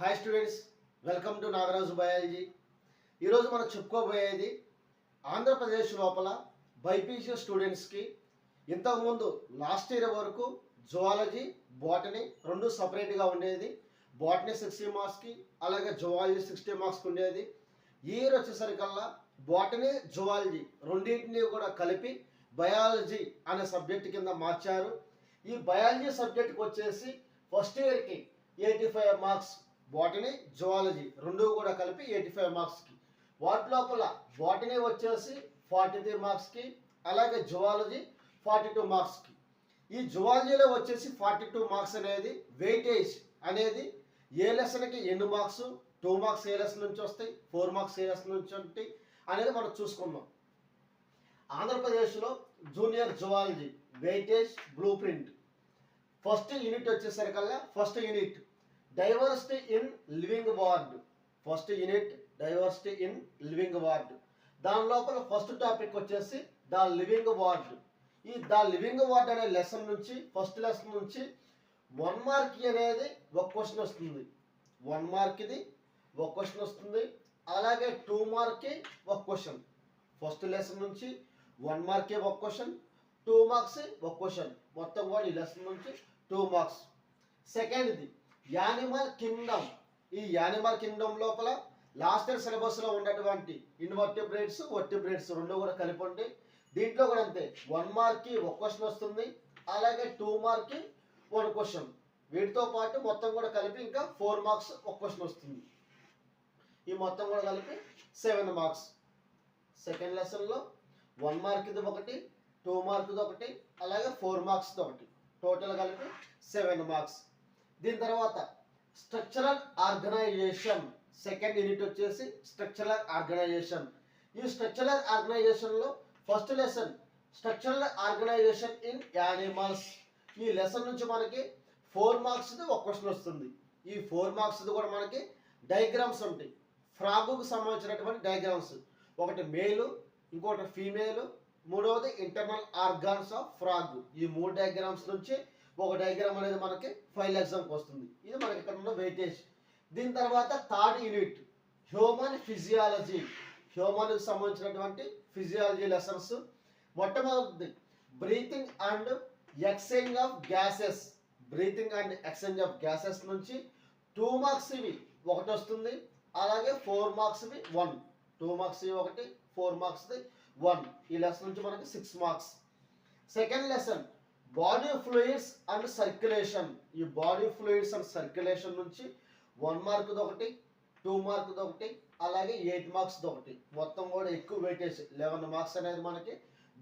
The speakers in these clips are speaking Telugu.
Hi students, welcome to Nagaraju biology. ఈరోజు మనం చెప్పుకోబోయేది ఆంధ్రప్రదేశ్ లోపల బైపీసీ స్టూడెంట్స్కి ఇంతకుముందు లాస్ట్ ఇయర్ వరకు జువాలజీ, బాటనీ రెండు సపరేట్గా ఉండేది. బాటనీ 60 మార్క్స్కి, అలాగే జువాలజీ 60 మార్క్స్కి ఉండేది. ఈ ఇయర్ వచ్చేసరికల్లా బాటనీ, జువాలజీ రెండింటిని కూడా కలిపి బయాలజీ అనే సబ్జెక్ట్ కింద మార్చారు. ఈ బయాలజీ సబ్జెక్ట్కి వచ్చేసి ఫస్ట్ ఇయర్కి 85 మార్క్స్, బాటనీ, జువాలజీ రెండు కూడా కలిపి 85 మార్క్స్కి. వాటి లోపల బాటనీ వచ్చేసి 43 మార్క్స్కి, అలాగే జువాలజీ 42 మార్క్స్కి. ఈ జువాలజీలో వచ్చేసి 42 మార్క్స్ అనేది వెయిటేజ్ అనేది ఏ లెసన్కి ఎన్ని మార్క్స్, 2 మార్క్స్ ఏ లెసన్ నుంచి వస్తాయి, 4 మార్క్స్ ఏ లెసన్ నుంచి ఉంటాయి అనేది మనం చూసుకుందాం. ఆంధ్రప్రదేశ్లో junior zoology weightage blue print first unit వచ్చేసరికల్లా first unit diversity in living world. First unit diversity in living world. దాని లోపల ఫస్ట్ టాపిక్ వచ్చేసి ద లివింగ్ వార్డ్. ఈ ద లివింగ్ వార్డ్ అనే లెసన్ నుంచి, ఫస్ట్ లెసన్ నుంచి 1 మార్క్ అనేది ఒక క్వశ్చన్ వస్తుంది. 1 మార్క్ ఇది ఒక క్వశ్చన్ వస్తుంది. అలాగే 2 మార్క్కి ఒక క్వశ్చన్. ఫస్ట్ లెసన్ నుంచి 1 మార్కే ఒక క్వశ్చన్, 2 మార్క్స్ ఒక క్వశ్చన్. మొత్తం కూడా ఈ లెసన్ నుంచి 2 మార్క్స్. సెకండ్ది యానిమల్ కింగ్డమ్. ఈ యానిమల్ కింగ్డమ్ లోపల లాస్ట్ ఇయర్ సిలబస్లో ఉన్నటువంటి ఇన్వర్టిబ్రేట్స్, వర్టిబ్రేట్స్ రెండు కూడా కలిపి ఉండి దీంట్లో కూడా అంతే 1 మార్క్కి ఒక క్వశ్చన్ వస్తుంది, అలాగే 2 మార్క్కి 1 క్వశ్చన్. వీటితో పాటు మొత్తం కూడా కలిపి ఇంకా 4 మార్క్స్ ఒక క్వశ్చన్ వస్తుంది. ఈ మొత్తం కూడా కలిపి 7 మార్క్స్. సెకండ్ లెసన్లో 1 మార్క్ది ఒకటి, 2 మార్క్ది ఒకటి, అలాగే 4 మార్క్స్ది ఒకటి. టోటల్ కలిపి 7 మార్క్స్. దీని తర్వాత స్ట్రక్చరల్ ఆర్గనైజేషన్ సెకండ్ యూనిట్ వచ్చేసి స్ట్రక్చరల్ ఆర్గనైజేషన్. ఈ స్ట్రక్చరల్ ఆర్గనైజేషన్లో first lesson structural organisation in animals. ఈ లెసన్ నుంచి మనకి 4 మార్క్స్ది ఒక క్వశ్చన్ వస్తుంది. ఈ 4 మార్క్స్ది కూడా మనకి డయాగ్రామ్స్ ఉంటాయి. ఫ్రాగుకు సంబంధించినటువంటి డయాగ్రామ్స్, ఒకటి మేలు, ఇంకోటి ఫీమేల్, మూడవది ఇంటర్నల్ ఆర్గాన్స్ ఆఫ్ ఫ్రాగ్. ఈ 3 డయాగ్రామ్స్ నుంచి ఒక డయాగ్రామ్ అనేది మనకి ఫైనల్ ఎగ్జామ్కి వస్తుంది. ఇది మనకి ఇక్కడ ఉన్న వెయిటేజ్. దీని తర్వాత థర్డ్ యూనిట్ హ్యూమన్ ఫిజియాలజీ. హ్యూమన్కి సంబంధించినటువంటి ఫిజియాలజీ లెసన్స్. మొట్టమొదటిది breathing and exchange of gases. Breathing and exchange of gases నుంచి 2 మార్క్స్ ఇవి ఒకటి వస్తుంది, అలాగే 4 మార్క్స్వి 1. 2 మార్క్స్ ఒకటి, 4 మార్క్స్ది 1. ఈ లెసన్ నుంచి మనకి 6 marks. Second lesson body fluids and circulation. ఈ బాడీ ఫ్లూయిడ్స్ అండ్ సర్క్యులేషన్ నుంచి 1 మార్క్ది ఒకటి, 2 మార్క్ది ఒకటి, అలాగే 8 మార్క్స్ది ఒకటి. మొత్తం కూడా ఎక్కువ వెయిటేజ్ 11 మార్క్స్ అనేది మనకి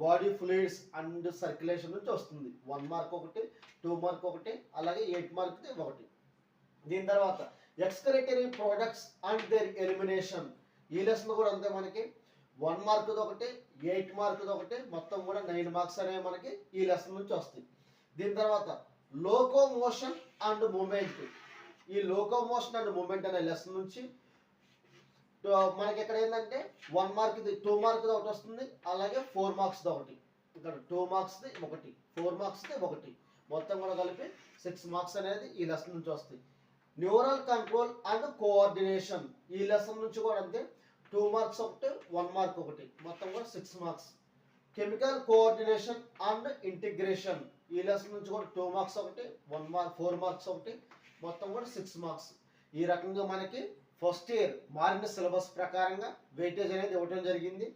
బాడీ ఫ్లూయిడ్స్ అండ్ సర్క్యులేషన్ నుంచి వస్తుంది. 1 మార్క్ ఒకటి, 2 మార్క్ ఒకటి, అలాగే 8 మార్క్ది ఒకటి. దీని తర్వాత excretory products and their elimination. ఈ లెసన్ కూడా అంతే మనకి 1 మార్క్ది ఒకటి, 8 మార్క్ది ఒకటి, మొత్తం కూడా 9 మార్క్స్ అనేవి మనకి ఈ లెసన్ నుంచి వస్తాయి. దీని తర్వాత లోకోమోషన్ అండ్ మూమెంట్. ఈ లోకోమోషన్ అండ్ మూమెంట్ అనే లెసన్ నుంచి మనకి ఇక్కడ ఏంటంటే 1 మార్క్ది, 2 మార్క్ది ఒకటి వస్తుంది, అలాగే 4 మార్క్స్ది ఒకటి. ఇక్కడ 2 మార్క్స్ది ఒకటి, 4 మార్క్స్ది ఒకటి, మొత్తం కూడా కలిపి 6 మార్క్స్ అనేది ఈ లెసన్ నుంచి వస్తాయి. Neural control and coordination. ఈ లెసన్ నుంచి కూడా అంతే 2 మార్క్స్ ఒకటి, 1 మార్క్ ఒకటి, మొత్తం కూడా 6 marks. Chemical coordination and integration. ఈ లెసన్ నుంచి కూడా 2 మార్క్స్ ఒకటి, 1 మార్క్, 4 మార్క్స్ ఒకటి, మొత్తం కూడా 6 మార్క్స్. ఈ రకంగా మనకి ఫస్ట్ ఇయర్ మారిన సిలబస్ ప్రకారంగా వెయిటేజ్ అనేది ఇవ్వడం జరిగింది.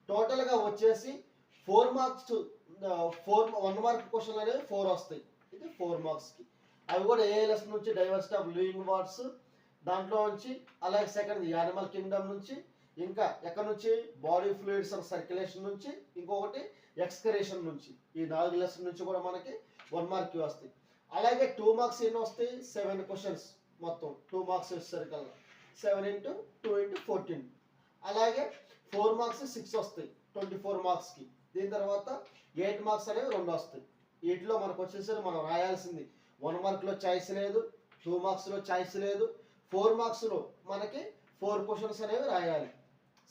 టోటల్గా వచ్చేసి 4 మార్క్స్, 1 మార్క్ క్వశ్చన్ అనేవి 4 వస్తాయి. ఇది 4 మార్క్స్కి. అవి కూడా ఏ లెసన్ నుంచి డైవర్సిటీ ఆఫ్ లివింగ్ వార్డ్స్ దాంట్లో నుంచి, అలాగే సెకండ్ యానిమల్ కింగ్డమ్ నుంచి, ఇంకా ఎక్కడ నుంచి బాడీ ఫ్లూయిడ్స్ అండ్ సర్క్యులేషన్ నుంచి, ఇంకొకటి ఎక్స్క్రేషన్ నుంచి. ఈ 4 లెసన్ నుంచి కూడా మనకి 1 మార్క్కి వస్తాయి. అలాగే 2 మార్క్స్ ఎన్ని వస్తాయి? 7 క్వశ్చన్స్. మొత్తం 2 మార్క్స్ వచ్చేసరికల్లా 7 × 2 × 14. అలాగే 4 మార్క్స్ 6 వస్తాయి 24 మార్క్స్కి. దీని తర్వాత 8 మార్క్స్ అనేవి 2 వస్తాయి. వీటిలో మనకు వచ్చేసరికి మనం రాయాల్సింది 1 మార్క్లో చాయిస్ లేదు, 2 మార్క్స్లో చాయిస్ లేదు, 4 మార్క్స్లో మనకి 4 క్వశ్చన్స్ అనేవి రాయాలి.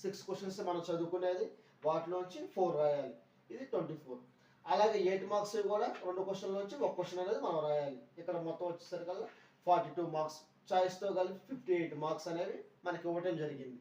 6 క్వశ్చన్స్ మనం చదువుకునేది, వాటిలోంచి 4 రాయాలి. ఇది 24. అలాగే 8 మార్క్స్ కూడా 2 క్వశ్చన్ల నుంచి 1 క్వశ్చన్ అనేది మనం రాయాలి. ఇక్కడ మొత్తం వచ్చేసరికల్లా 42 మార్క్స్. చాయిస్తో కలిపి 58 మార్క్స్ అనేవి మనకి ఇవ్వటం జరిగింది.